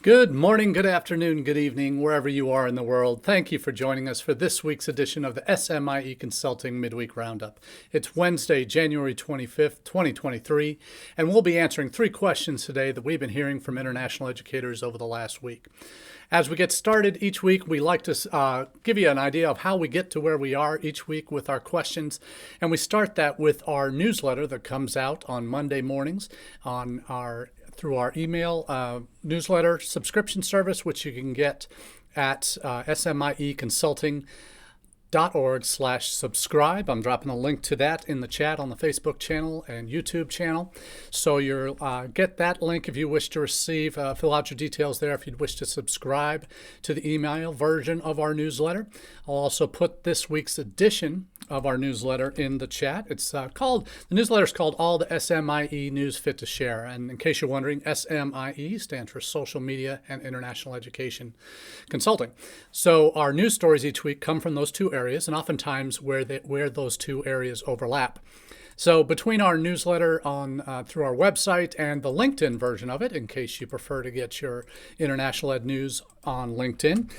Good morning, good afternoon, good evening, wherever you are in the world. Thank you for joining us for this week's edition of the SMIE Consulting Midweek Roundup. It's Wednesday, January 25th, 2023, and we'll be answering 3 questions today that we've been hearing from international educators over the last week. As we get started each week, we like to give you an idea of how we get to where we are each week with our questions. And we start that with our newsletter that comes out on Monday mornings through our email newsletter subscription service, which you can get at smieconsulting.org/subscribe. I'm dropping a link to that in the chat on the Facebook channel and YouTube channel. So you'll get that link if you wish to receive, fill out your details there if you'd wish to subscribe to the email version of our newsletter. I'll also put this week's edition of our newsletter in the chat. The newsletter is called All the SMIE News Fit to Share. And in case you're wondering, SMIE stands for Social Media and International Education Consulting. So our news stories each week come from those two areas, and oftentimes where those two areas overlap. So between our newsletter through our website and the LinkedIn version of it, in case you prefer to get your international ed news on LinkedIn,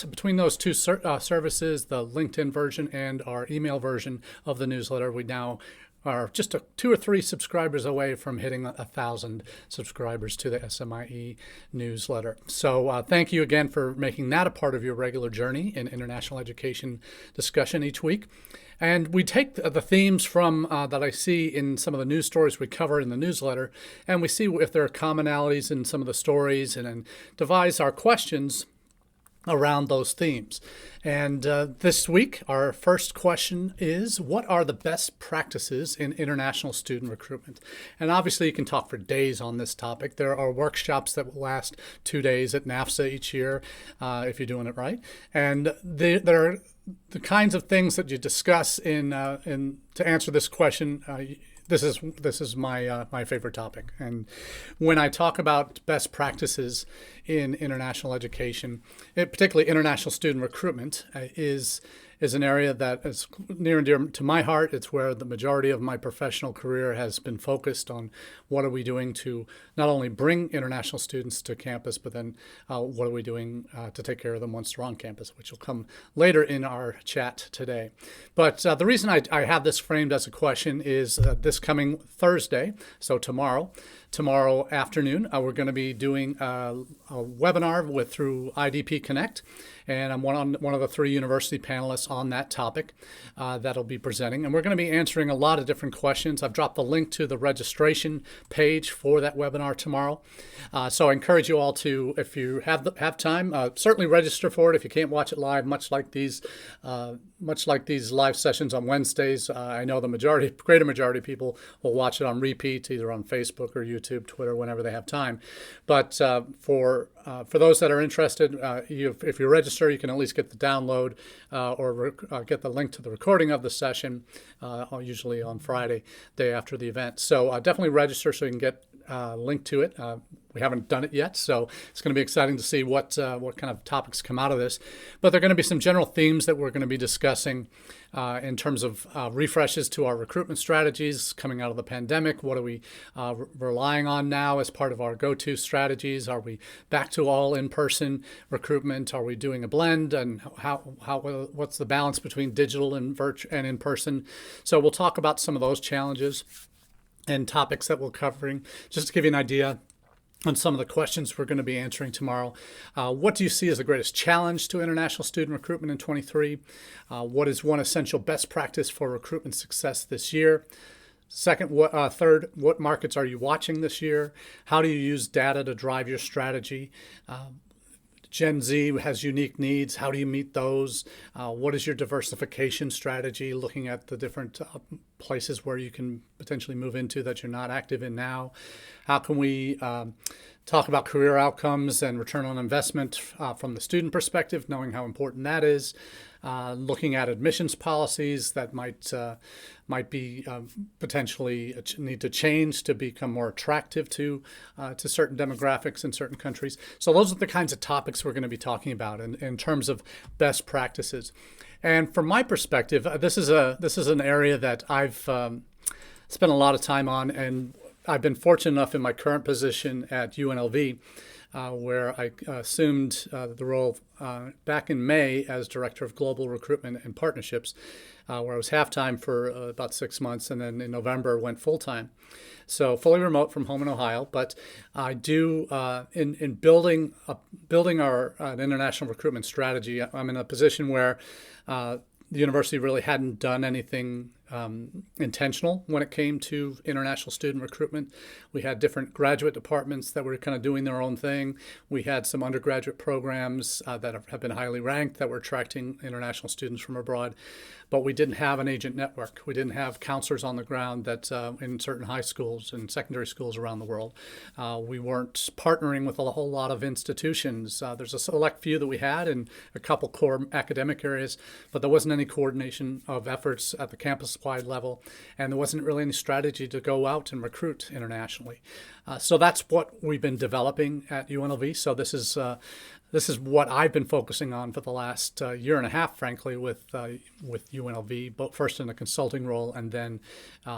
between those two services, the LinkedIn version and our email version of the newsletter, we now are just 2 or 3 subscribers away from hitting 1,000 subscribers to the SMIE newsletter. So thank you again for making that a part of your regular journey in international education discussion each week. And we take the themes from that I see in some of the news stories we cover in the newsletter, and we see if there are commonalities in some of the stories, and then devise our questions around those themes. And this week, our first question is, what are the best practices in international student recruitment? And obviously, you can talk for days on this topic. There are workshops that will last 2 days at NAFSA each year, if you're doing it right. And there are the kinds of things that you discuss to answer this question. This is my favorite topic. And when I talk about best practices in international education, particularly international student recruitment, is an area that is near and dear to my heart. It's where the majority of my professional career has been focused on what are we doing to not only bring international students to campus, but then what are we doing to take care of them once they're on campus, which will come later in our chat today. But the reason I have this framed as a question is this coming Thursday, so tomorrow afternoon, we're going to be doing a webinar through IDP Connect, and I'm one of the 3 university panelists on that topic that'll be presenting, and we're going to be answering a lot of different questions. I've dropped the link to the registration page for that webinar tomorrow, so I encourage you all to, if you have time, certainly register for it. If you can't watch it live, much like these live sessions on Wednesdays, I know the greater majority of people will watch it on repeat, either on Facebook or YouTube, Twitter, whenever they have time. But for those that are interested, if you register, you can at least get the download or get the link to the recording of the session, usually on Friday, day after the event. So definitely register so you can get a link to it. We haven't done it yet, so it's going to be exciting to see what kind of topics come out of this. But there are going to be some general themes that we're going to be discussing in terms of refreshes to our recruitment strategies coming out of the pandemic. What are we relying on now as part of our go-to strategies? Are we back to all in-person recruitment? Are we doing a blend? And what's the balance between digital and in-person? So we'll talk about some of those challenges and topics that we're covering, just to give you an idea on some of the questions we're going to be answering tomorrow. What do you see as the greatest challenge to international student recruitment in 23? What is one essential best practice for recruitment success this year? Third, what markets are you watching this year? How do you use data to drive your strategy? Gen Z has unique needs. How do you meet those? What is your diversification strategy, looking at the different places where you can potentially move into that you're not active in now? How can we talk about career outcomes and return on investment from the student perspective, knowing how important that is? Looking at admissions policies that might be potentially need to change to become more attractive to certain demographics in certain countries. So those are the kinds of topics we're going to be talking about in terms of best practices. And from my perspective, this is an area that I've spent a lot of time on, and I've been fortunate enough in my current position at UNLV, where I assumed the role back in May as Director of Global Recruitment and Partnerships, where I was half-time for about 6 months, and then in November went full-time. So fully remote from home in Ohio, but I do, in building our an international recruitment strategy, I'm in a position where the university really hadn't done anything intentional when it came to international student recruitment. We had different graduate departments that were kind of doing their own thing. We had some undergraduate programs that have been highly ranked that were attracting international students from abroad, but we didn't have an agent network. We didn't have counselors on the ground that in certain high schools and secondary schools around the world. We weren't partnering with a whole lot of institutions. There's a select few that we had in a couple core academic areas, but there wasn't any coordination of efforts at the campus-wide level, and there wasn't really any strategy to go out and recruit internationally. So that's what we've been developing at UNLV. So this is what I've been focusing on for the last year and a half, frankly, with UNLV, both first in a consulting role and then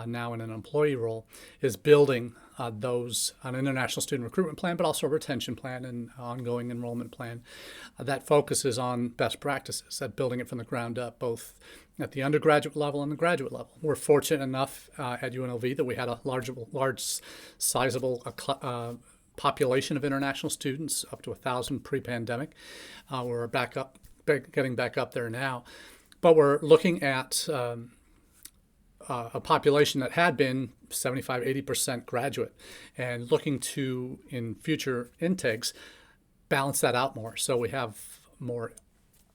now in an employee role, is building an international student recruitment plan, but also a retention plan and ongoing enrollment plan that focuses on best practices, at building it from the ground up, both at the undergraduate level and the graduate level. We're fortunate enough at UNLV that we had a large sizable population of international students, up to 1,000 pre-pandemic. We're getting back up there now, but we're looking at a population that had been 75-80% graduate, and looking to, in future intakes, balance that out more. So we have more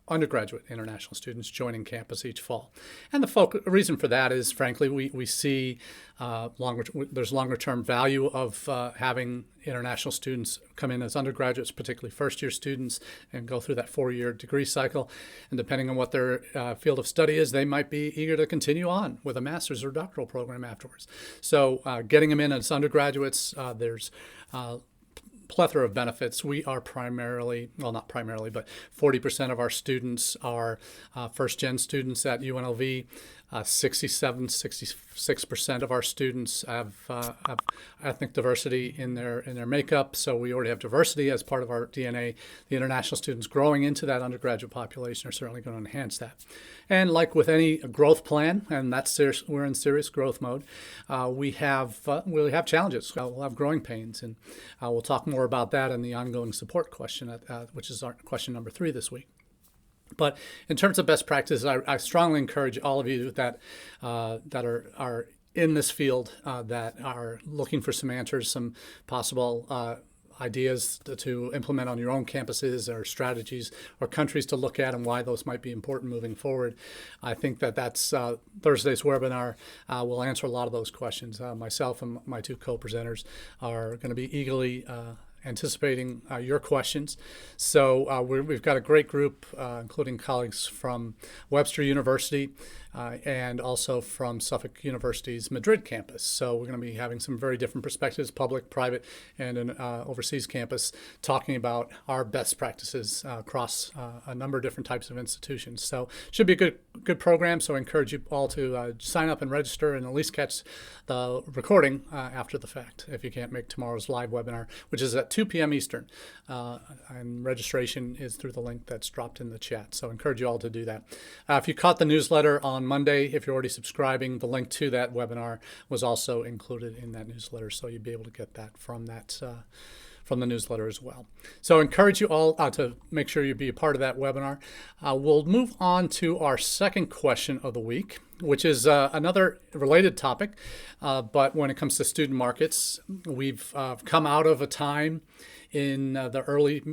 undergraduate international students joining campus each fall. And the reason for that is, frankly, we see there's longer-term value of having international students come in as undergraduates, particularly first-year students, and go through that 4-year degree cycle. And depending on what their field of study is, they might be eager to continue on with a master's or doctoral program afterwards. So getting them in as undergraduates, there's plethora of benefits. We are primarily, well, not primarily, but 40% of our students are first-gen students at UNLV. 66% of our students have ethnic diversity in their makeup, so we already have diversity as part of our DNA. The international students growing into that undergraduate population are certainly going to enhance that. And like with any growth plan, and we're in serious growth mode, we'll have challenges. We'll have growing pains, and we'll talk more about that in the ongoing support question, which is our question number 3 this week. But in terms of best practices, I strongly encourage all of you that are in this field, that are looking for some answers, some possible ideas to implement on your own campuses, or strategies or countries to look at, and why those might be important moving forward. I think that's Thursday's webinar will answer a lot of those questions. Myself and my 2 co-presenters are going to be eagerly anticipating your questions. So we've got a great group, including colleagues from Webster University and also from Suffolk University's Madrid campus. So we're going to be having some very different perspectives, public, private, and an overseas campus, talking about our best practices across a number of different types of institutions. So it should be a good program. So I encourage you all to sign up and register, and at least catch the recording after the fact if you can't make tomorrow's live webinar, which is at 2 p.m. Eastern. And registration is through the link that's dropped in the chat. So I encourage you all to do that. If you caught the newsletter on Monday, if you're already subscribing, the link to that webinar was also included in that newsletter. So you'll be able to get that from the newsletter as well. So I encourage you all to make sure you be a part of that webinar. We'll move on to our second question of the week, which is another related topic. But when it comes to student markets, we've come out of a time in the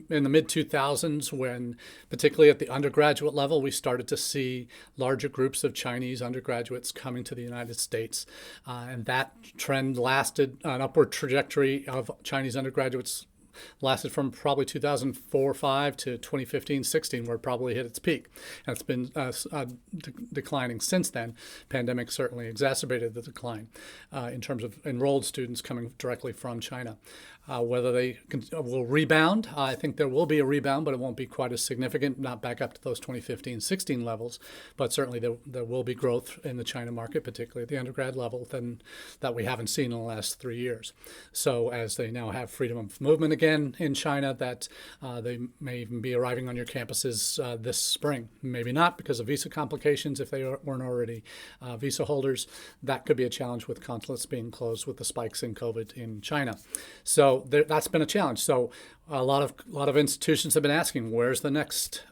mid-2000s when, particularly at the undergraduate level, we started to see larger groups of Chinese undergraduates coming to the United States. And that trend lasted, an upward trajectory of Chinese undergraduates lasted from probably 2004-05 to 2015-16, where it probably hit its peak. And it's been declining since then. Pandemic certainly exacerbated the decline in terms of enrolled students coming directly from China. Whether they will rebound, I think there will be a rebound, but it won't be quite as significant, not back up to those 2015-16 levels. But certainly there will be growth in the China market, particularly at the undergrad level, that we haven't seen in the last 3 years. So as they now have freedom of movement again in China, that they may even be arriving on your campuses this spring. Maybe not because of visa complications if they weren't already visa holders. That could be a challenge with consulates being closed with the spikes in COVID in China. So that's been a challenge. So a lot of institutions have been asking, where's the next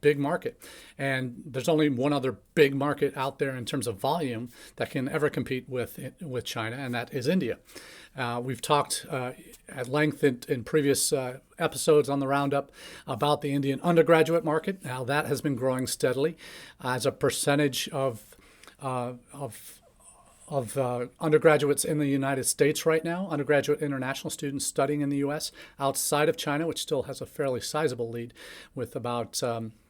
big market? And there's only one other big market out there in terms of volume that can ever compete with China, and that is India. We've talked at length in previous episodes on the Roundup about the Indian undergraduate market, how that has been growing steadily as a percentage of undergraduates in the United States right now, undergraduate international students studying in the U.S. outside of China, which still has a fairly sizable lead with about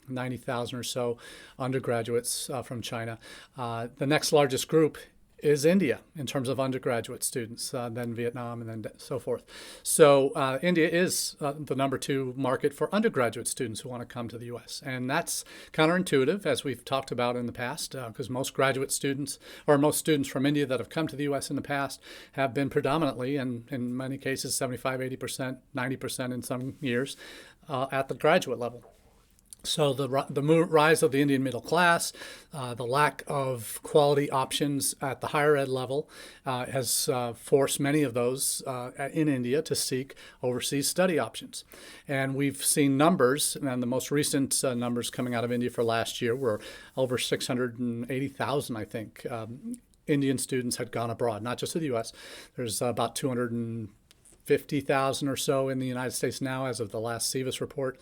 90,000 or so undergraduates from China. The next largest group is India in terms of undergraduate students, then Vietnam, and then so forth. So India is the number 2 market for undergraduate students who want to come to the U.S. And that's counterintuitive, as we've talked about in the past, because most graduate students, or most students from India that have come to the U.S. in the past, have been predominantly, and in many cases, 75, 80%, 90% in some years, at the graduate level. So the rise of the Indian middle class, the lack of quality options at the higher ed level has forced many of those in India to seek overseas study options. And we've seen numbers, and the most recent numbers coming out of India for last year were over 680,000, I think, Indian students had gone abroad, not just to the U.S. There's about 250,000 or so in the United States now as of the last SEVIS report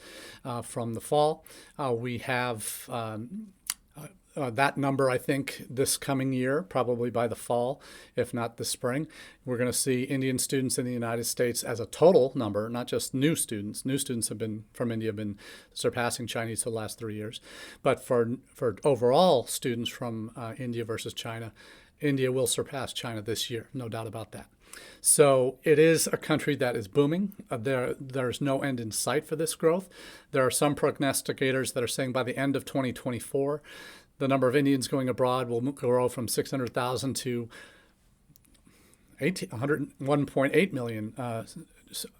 from the fall. We have that number, I think, this coming year, probably by the fall, if not the spring. We're going to see Indian students in the United States as a total number, not just new students. New students from India have been surpassing Chinese for the last 3 years. But for overall students from India versus China, India will surpass China this year, no doubt about that. So it is a country that is booming. There's no end in sight for this growth. There are some prognosticators that are saying by the end of 2024, the number of Indians going abroad will grow from 600,000 to 1.8 million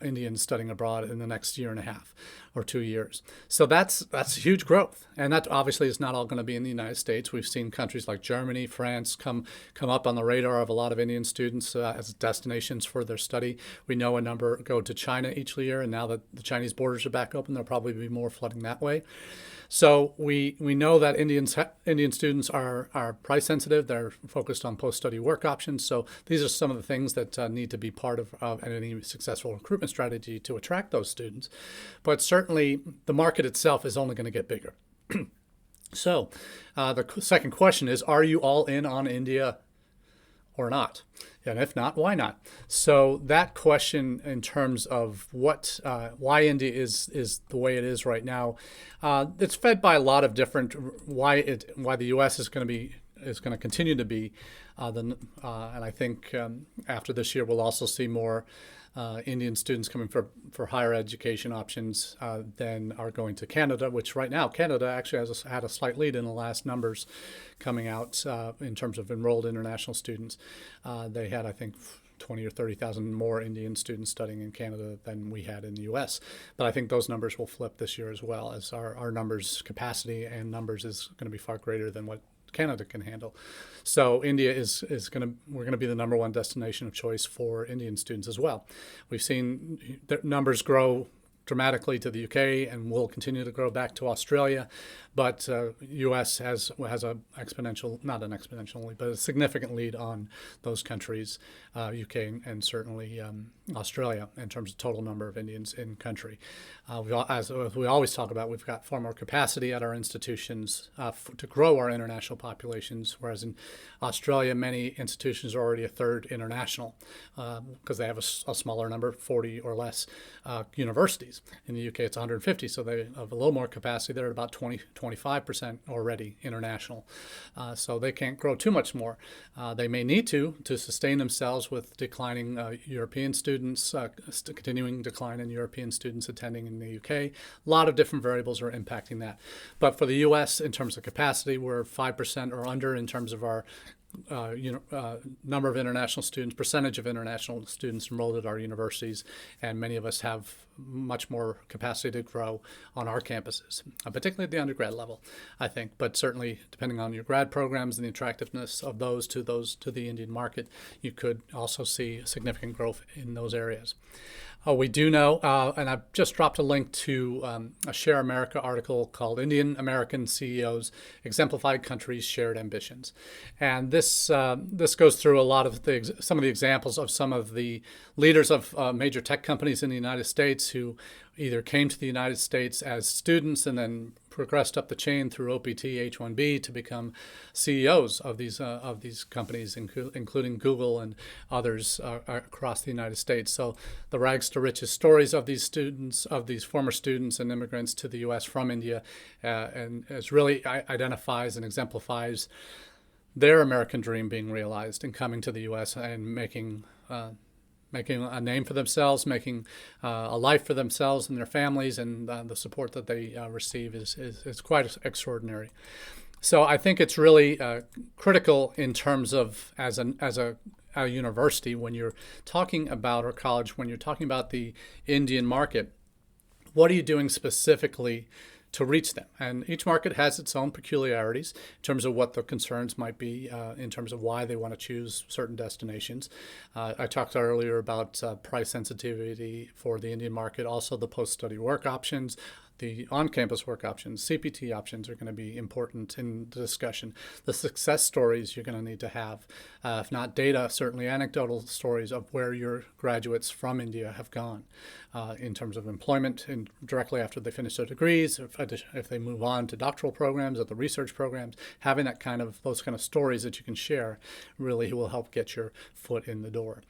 Indians studying abroad in the next year and a half or 2 years. So that's huge growth. And that obviously is not all going to be in the United States. We've seen countries like Germany, France come up on the radar of a lot of Indian students as destinations for their study. We know a number go to China each year, and now that the Chinese borders are back open, there'll probably be more flooding that way. So we know that Indian students are price sensitive. They're focused on post-study work options. So these are some of the things that need to be part of any successful recruitment strategy to attract those students. But certainly the market itself is only going to get bigger. So the second question is, are you all in on India or not? And if not, why not? So that question in terms of why India is the way it is right now, it's fed by a lot of different why the U.S. is going to continue to be, and I think after this year we'll also see more Indian students coming for higher education options than are going to Canada, which right now Canada actually has had a slight lead in the last numbers coming out in terms of enrolled international students. They had, I think, 20 or 30,000 more Indian students studying in Canada than we had in the U.S. But I think those numbers will flip this year as well, as our numbers, capacity and numbers is going to be far greater than what Canada can handle. So India we're going to be the number 1 destination of choice for Indian students as well. We've seen the numbers grow dramatically to the UK and will continue to grow back to Australia, but U.S. has a exponential, not an exponential, but a significant lead on those countries, UK and certainly Australia in terms of total number of Indians in country. As we always talk about, we've got far more capacity at our institutions to grow our international populations, whereas in Australia, many institutions are already a third international because they have a smaller number, 40 or less universities. capacities. In the UK, it's 150, so they have a little more capacity. They're at about 25% already international. So they can't grow too much more. They may need to sustain themselves with declining European students, continuing decline in European students attending in the UK. A lot of different variables are impacting that. But for the US, in terms of capacity, we're 5% or under in terms of our number of international students, percentage of international students enrolled at our universities, and many of us have much more capacity to grow on our campuses, particularly at the undergrad level, I think. But certainly, depending on your grad programs and the attractiveness of those to the Indian market, you could also see significant growth in those areas. We do know, and I've just dropped a link to a Share America article called Indian American CEOs Exemplified Countries' Shared Ambitions. And this goes through a lot of some of the examples of some of the leaders of major tech companies in the United States who either came to the United States as students and then progressed up the chain through OPT, H-1B to become CEOs of these companies, including Google and others across the United States. So the rags to riches stories of these students, of these former students and immigrants to the U.S. from India, and it really identifies and exemplifies their American dream being realized and coming to the U.S. and making a name for themselves, making a life for themselves and their families, and the support that they receive is quite extraordinary. So I think it's really critical in terms of as a university, when you're talking about, or college, when you're talking about the Indian market, what are you doing specifically to reach them? And each market has its own peculiarities in terms of what the concerns might be, in terms of why they want to choose certain destinations. I talked earlier about price sensitivity for the Indian market, also the post-study work options. The on-campus work options, CPT options, are going to be important in the discussion. The success stories you're going to need to have, if not data, certainly anecdotal stories of where your graduates from India have gone in terms of employment and directly after they finish their degrees, if they move on to doctoral programs or the research programs. Having those kind of stories that you can share really will help get your foot in the door.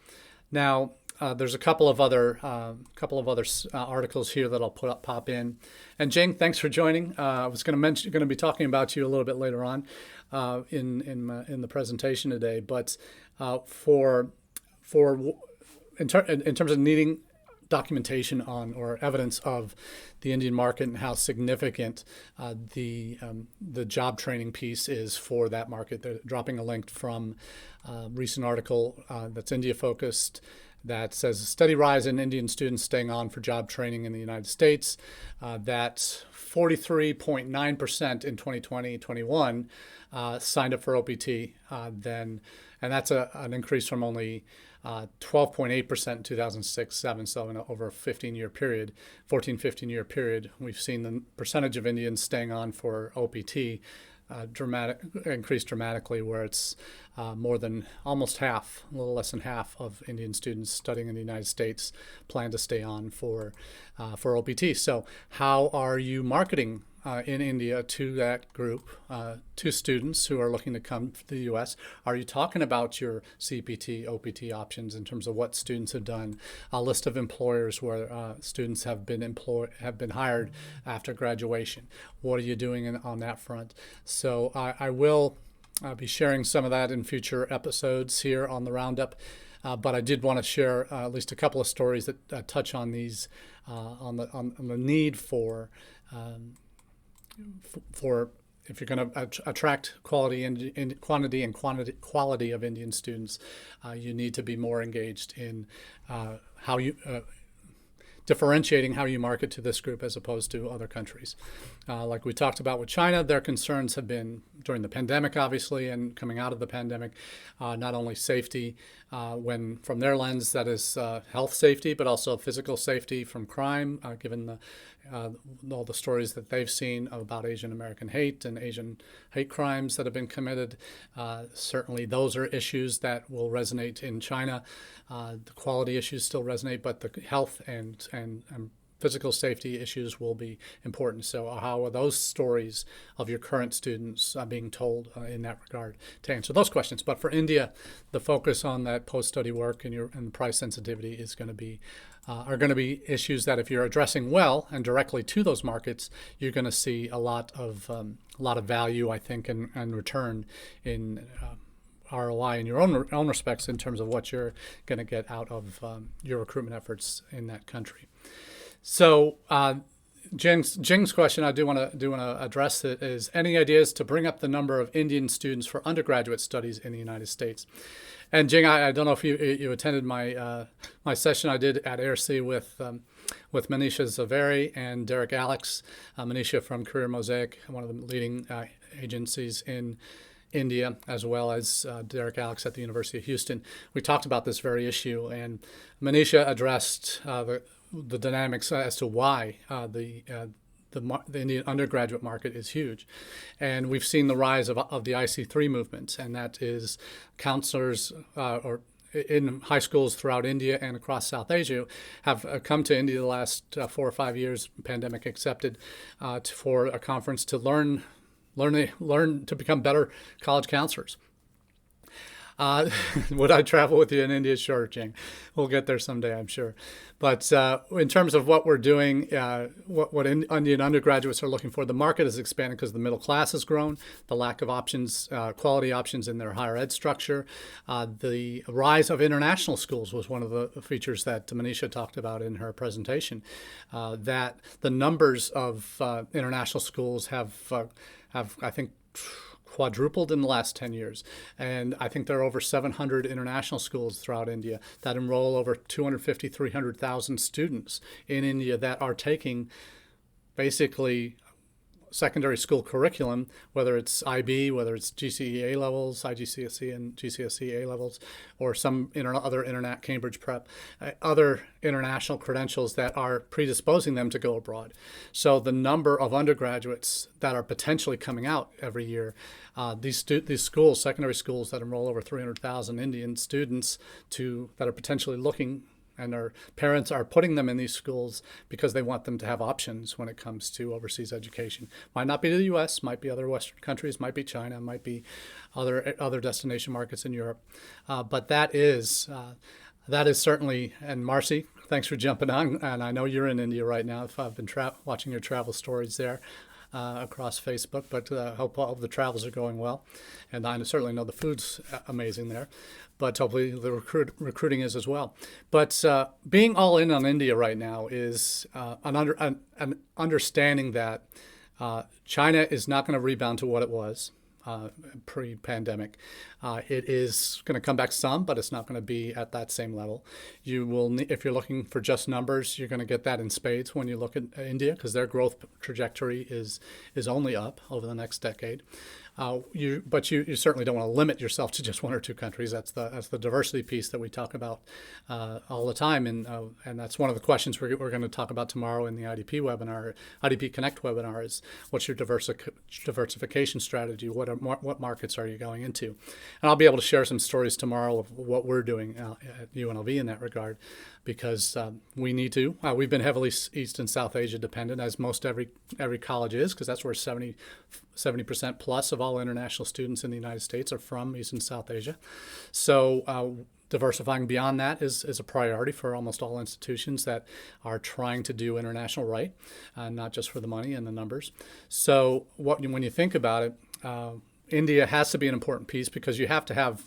Now, there's a couple of other articles here that I'll pop in. And Jing, thanks for joining. I was going to be talking about you a little bit later on in the presentation today. But in terms of needing documentation on or evidence of the Indian market and how significant the job training piece is for that market, they're dropping a link from a recent article that's India focused, that says a steady rise in Indian students staying on for job training in the United States. That 43.9% in 2020-21 signed up for OPT, and that's an increase from only 12.8% in 2006-07, so in over a 15-year period, 15-year period, we've seen the percentage of Indians staying on for OPT increased dramatically, where it's more than almost half, a little less than half of Indian students studying in the United States plan to stay on for OPT. So how are you marketing in India to that group, to students who are looking to come to the U.S.? Are you talking about your CPT, OPT options in terms of what students have done? A list of employers where students have been hired after graduation. What are you doing on that front? So I will be sharing some of that in future episodes here on the Roundup. But I did want to share at least a couple of stories that touch on these, on the need for if you're going to attract quality and quality of Indian students, you need to be more engaged in how you differentiating how you market to this group as opposed to other countries. Like we talked about with China, their concerns have been during the pandemic, obviously, and coming out of the pandemic, not only safety, when from their lens that is health safety, but also physical safety from crime, given all the stories that they've seen about Asian American hate and Asian hate crimes that have been committed. Certainly those are issues that will resonate in China. The quality issues still resonate, but the health and physical safety issues will be important. So how are those stories of your current students being told in that regard to answer those questions? But for India, the focus on that post-study work and the price sensitivity is going to be are going to be issues that if you're addressing well and directly to those markets, you're going to see a lot of value, I think, and return in ROI in your own respects in terms of what you're going to get out of your recruitment efforts in that country. So Jing's question, I do want to address it, is any ideas to bring up the number of Indian students for undergraduate studies in the United States? And Jing, I don't know if you attended my my session I did at AIRC with Manisha Zaveri and Derek Alex. Manisha from Career Mosaic, one of the leading agencies in India, as well as Derek Alex at the University of Houston. We talked about this very issue, and Manisha addressed the dynamics as to why the Indian undergraduate market is huge. And we've seen the rise of the IC3 movement, and that is counselors or in high schools throughout India and across South Asia have come to India the last 4 or 5 years, pandemic accepted, for a conference to learn to become better college counselors. Would I travel with you in India? Sure, Jing. We'll get there someday, I'm sure. But in terms of what we're doing, what Indian undergraduates are looking for, the market has expanded because the middle class has grown, the lack of options, quality options in their higher ed structure. The rise of international schools was one of the features that Manisha talked about in her presentation, that the numbers of international schools have I think, quadrupled in the last 10 years. And I think there are over 700 international schools throughout India that enroll over 250, 300,000 students in India that are taking basically secondary school curriculum, whether it's IB, whether it's GCE A levels, IGCSE and GCSE A levels, or some other internet Cambridge prep, other international credentials that are predisposing them to go abroad. So the number of undergraduates that are potentially coming out every year, these schools, secondary schools that enroll over 300,000 Indian students that are potentially looking, and our parents are putting them in these schools because they want them to have options when it comes to overseas education. Might not be the U.S., might be other Western countries, might be China, might be other destination markets in Europe. But that is certainly, and Marcy, thanks for jumping on. And I know you're in India right now. I've been watching your travel stories there across Facebook, but hope all of the travels are going well. And I certainly know the food's amazing there, but hopefully the recruiting is as well. But being all in on India right now is an understanding that China is not going to rebound to what it was pre-pandemic. It is going to come back some, but it's not going to be at that same level. You will, if you're looking for just numbers, you're going to get that in spades when you look at India, because their growth trajectory is only up over the next decade. But you certainly don't want to limit yourself to just one or two countries. That's the diversity piece that we talk about all the time, and that's one of the questions we're going to talk about tomorrow in the IDP webinar, IDP Connect webinar, is what's your diversification strategy? What markets are you going into? And I'll be able to share some stories tomorrow of what we're doing at UNLV in that regard, because we need to. We've been heavily East and South Asia dependent, as most every college is, because that's where 70% plus of all international students in the United States are from East and South Asia. So diversifying beyond that is a priority for almost all institutions that are trying to do international right, not just for the money and the numbers. So when you think about it, India has to be an important piece, because you have to have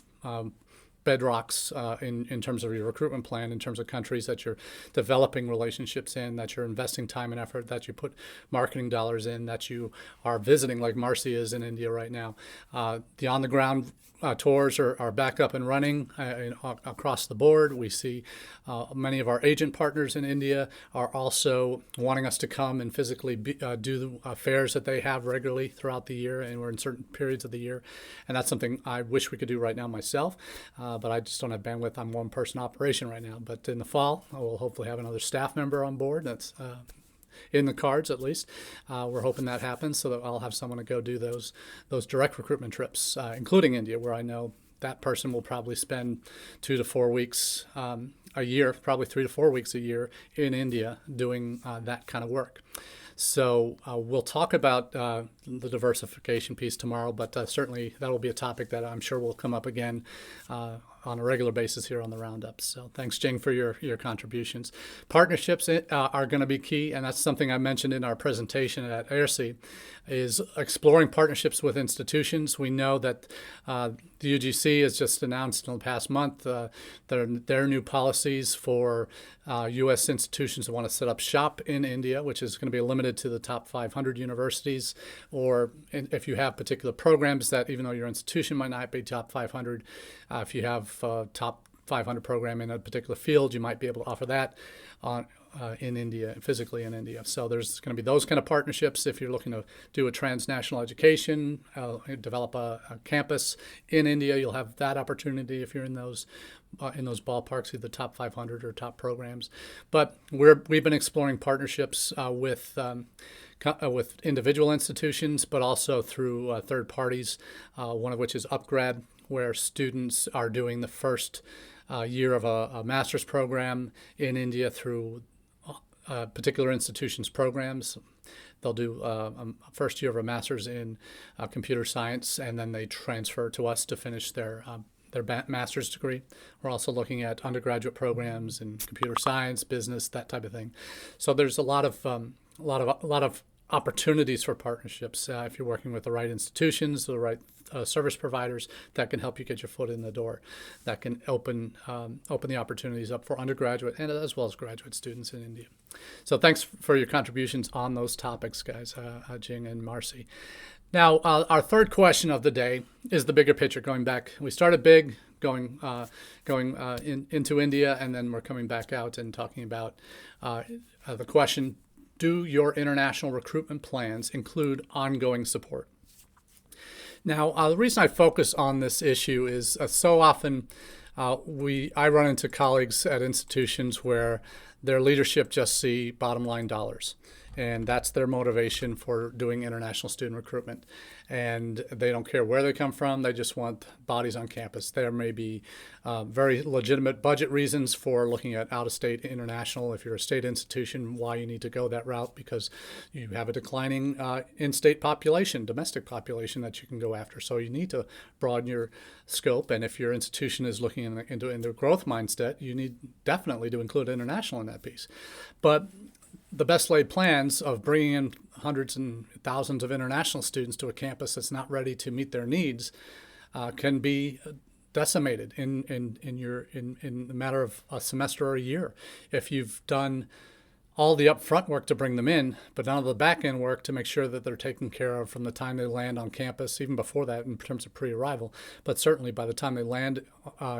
bedrocks in terms of your recruitment plan, in terms of countries that you're developing relationships in, that you're investing time and effort, that you put marketing dollars in, that you are visiting, like Marcy is in India right now. The on-the-ground tours are back up and running across the board. We see many of our agent partners in India are also wanting us to come and physically do the fairs that they have regularly throughout the year, and we're in certain periods of the year. And that's something I wish we could do right now myself, but I just don't have bandwidth. I'm one-person operation right now. But in the fall, we'll hopefully have another staff member on board. That's in the cards, at least. We're hoping that happens, so that I'll have someone to go do those direct recruitment trips, including India, where I know that person will probably spend 2 to 4 weeks a year, probably 3 to 4 weeks a year in India doing that kind of work. So we'll talk about the diversification piece tomorrow, but certainly that will be a topic that I'm sure will come up again on a regular basis here on the Roundup. So thanks, Jing, for your contributions. Partnerships are going to be key, and that's something I mentioned in our presentation at AIRC, is exploring partnerships with institutions. We know that the UGC has just announced in the past month their new policies for U.S. institutions that want to set up shop in India, which is going to be limited to the top 500 universities, or if you have particular programs that, even though your institution might not be top 500, if you have top 500 program in a particular field, you might be able to offer that in India, physically in India. So there's going to be those kind of partnerships. If you're looking to do a transnational education, develop a campus in India, you'll have that opportunity if you're in those ballparks, either top 500 or top programs. But we've been exploring partnerships with individual institutions, but also through third parties, one of which is UpGrad, where students are doing the first year of a master's program in India through particular institutions' programs. They'll do a first year of a master's in computer science, and then they transfer to us to finish their master's degree. We're also looking at undergraduate programs in computer science, business, that type of thing. So there's a lot of opportunities for partnerships if you're working with the right institutions, the right service providers that can help you get your foot in the door, that can open the opportunities up for undergraduate and as well as graduate students in India. So thanks for your contributions on those topics, guys, Jing and Marcy. Now, our third question of the day is the bigger picture. Going back, we started big, going into India, and then we're coming back out and talking about the question: do your international recruitment plans include ongoing support? Now, the reason I focus on this issue is so often I run into colleagues at institutions where their leadership just see bottom line dollars, and that's their motivation for doing international student recruitment. And they don't care where they come from, they just want bodies on campus. There may be very legitimate budget reasons for looking at out-of-state international. If you're a state institution, why you need to go that route, because you have a declining in-state population, domestic population that you can go after. So you need to broaden your scope, and if your institution is looking into a growth mindset, you need definitely to include international in that piece. But the best laid plans of bringing in hundreds and thousands of international students to a campus that's not ready to meet their needs can be decimated in the matter of a semester or a year. If you've done all the upfront work to bring them in, but none of the back end work to make sure that they're taken care of from the time they land on campus, even before that in terms of pre-arrival, but certainly by the time they land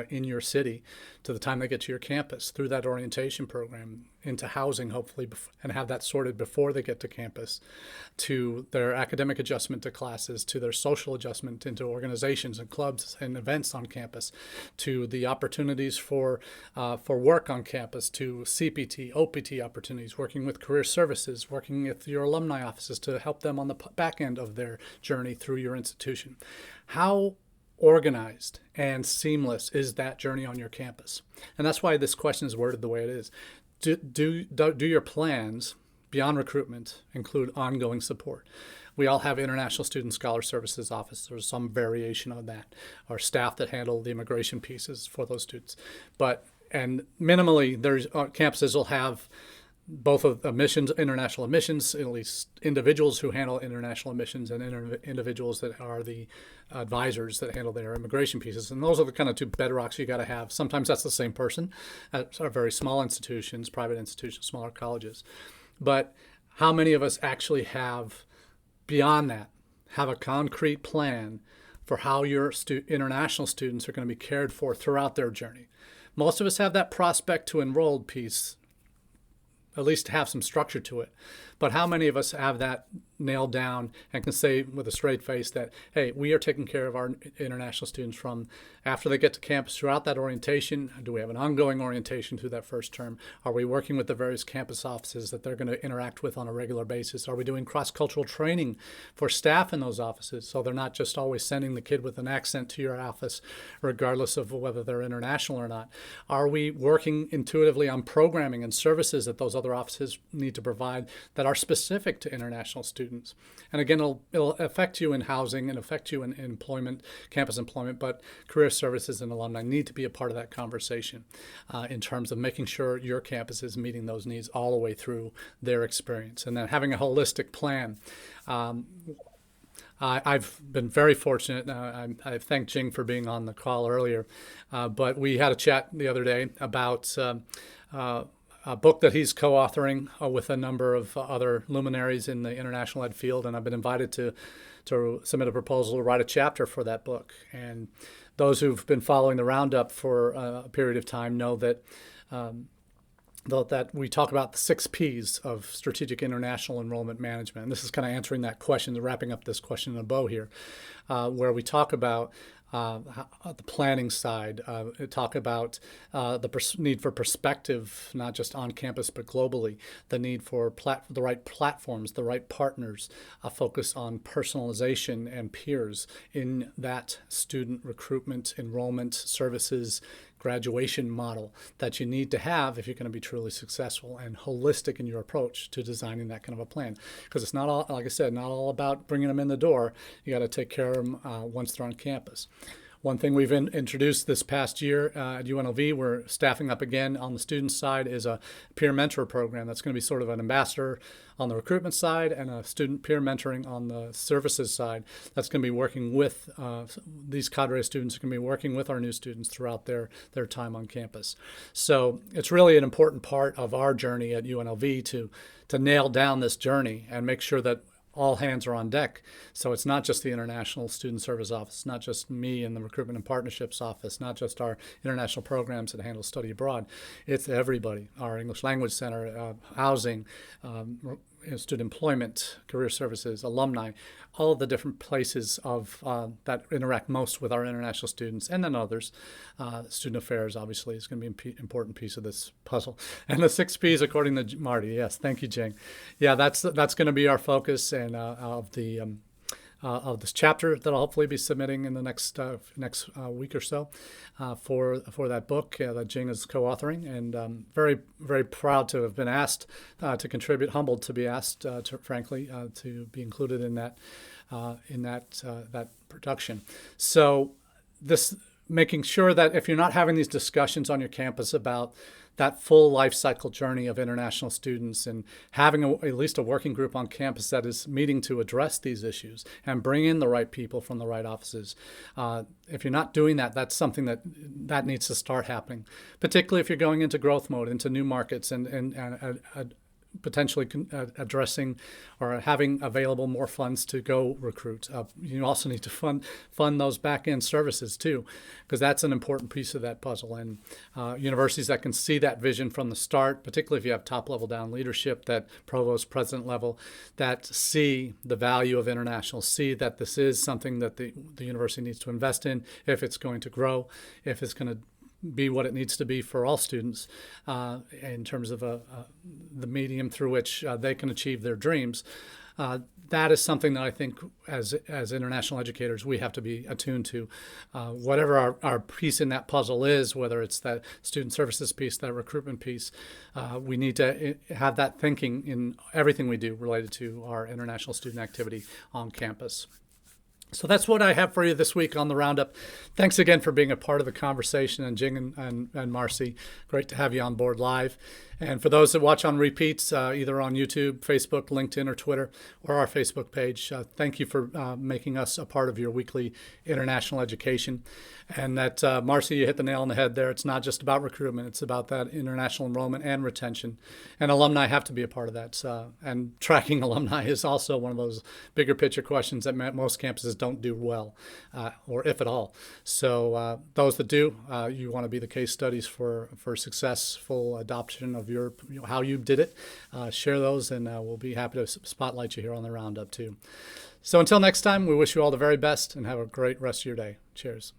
in your city to the time they get to your campus, through that orientation program, into housing hopefully, and have that sorted before they get to campus, to their academic adjustment to classes, to their social adjustment into organizations and clubs and events on campus, to the opportunities for work on campus, to CPT, OPT opportunities, working with career services, working with your alumni offices to help them on the back end of their journey through your institution. How organized and seamless is that journey on your campus? And that's why this question is worded the way it is. Do your plans beyond recruitment include ongoing support? We all have International Student Scholar Services Office or some variation of that, or staff that handle the immigration pieces for those students. And minimally, there's campuses will have both of admissions, international admissions, at least individuals who handle international admissions, and individuals that are the advisors that handle their immigration pieces. And those are the kind of two bedrocks you got to have. Sometimes that's the same person at sort of very small institutions, private institutions, smaller colleges. But how many of us actually have, beyond that, have a concrete plan for how your international students are going to be cared for throughout their journey? Most of us have that prospect to enrolled piece, at least to have some structure to it. But how many of us have that nailed down and can say with a straight face that, hey, we are taking care of our international students from after they get to campus throughout that orientation. Do we have an ongoing orientation through that first term? Are we working with the various campus offices that they're going to interact with on a regular basis? Are we doing cross-cultural training for staff in those offices so they're not just always sending the kid with an accent to your office regardless of whether they're international or not? Are we working intuitively on programming and services that those other offices need to provide that are specific to international students? And again, it'll affect you in housing and affect you in employment, campus employment, but career services and alumni need to be a part of that conversation in terms of making sure your campus is meeting those needs all the way through their experience. And then having a holistic plan. I've been very fortunate. I thank Jing for being on the call earlier, but we had a chat the other day about a book that he's co-authoring with a number of other luminaries in the international ed field, and I've been invited to submit a proposal to write a chapter for that book. And those who've been following the Roundup for a period of time know that that we talk about the 6 Ps of strategic international enrollment management. And this is kind of answering that question, wrapping up this question in a bow here, where we talk about the planning side, talk about the need for perspective, not just on campus, but globally, the need for the right platforms, the right partners, a focus on personalization and peers in that student recruitment, enrollment, services, graduation model that you need to have if you're going to be truly successful, and holistic in your approach to designing that kind of a plan. Because it's not all, like I said, not all about bringing them in the door. You got to take care of them once they're on campus. One thing we've introduced this past year at UNLV, we're staffing up again on the student side, is a peer mentor program that's going to be sort of an ambassador on the recruitment side and a student peer mentoring on the services side. That's going to be working with these cadre of students, are going to be working with our new students throughout their time on campus. So it's really an important part of our journey at UNLV to nail down this journey and make sure that all hands are on deck. So it's not just the International Student Service Office, not just me and the Recruitment and Partnerships Office, not just our international programs that handle study abroad. It's everybody, our English Language Center, housing, student employment, career services, alumni, all of the different places of that interact most with our international students, and then others. Student affairs, obviously, is going to be an important piece of this puzzle. And the 6 Ps, according to Marty. Yes, thank you, Jing. Yeah, that's going to be our focus and of this chapter that I'll hopefully be submitting in the next week or so for that book that Jing is co-authoring, and very, very proud to have been asked to contribute, humbled to be asked, frankly, to be included in that production. So this, making sure that if you're not having these discussions on your campus about that full life cycle journey of international students, and having at least a working group on campus that is meeting to address these issues and bring in the right people from the right offices. If you're not doing that, that's something that needs to start happening, particularly if you're going into growth mode, into new markets, and potentially addressing or having available more funds to go recruit. You also need to fund those back-end services too, because that's an important piece of that puzzle. And universities that can see that vision from the start, particularly if you have top-level down leadership, that provost, president level, that see the value of international, see that this is something that the university needs to invest in if it's going to grow, if it's going to be what it needs to be for all students in terms of the medium through which they can achieve their dreams. That is something that I think as international educators we have to be attuned to. Whatever our piece in that puzzle is, whether it's that student services piece, that recruitment piece, we need to have that thinking in everything we do related to our international student activity on campus. So that's what I have for you this week on the Roundup. Thanks again for being a part of the conversation, and Jing and Marcy, great to have you on board live. And for those that watch on repeats, either on YouTube, Facebook, LinkedIn, or Twitter, or our Facebook page, thank you for making us a part of your weekly international education. And that, Marcy, you hit the nail on the head there. It's not just about recruitment. It's about that international enrollment and retention. And alumni have to be a part of that. And tracking alumni is also one of those bigger picture questions that most campuses don't do well, or if at all. So those that do, you want to be the case studies for successful adoption of your how you did it. Share those, and we'll be happy to spotlight you here on the Roundup too. So until next time, we wish you all the very best and have a great rest of your day. Cheers.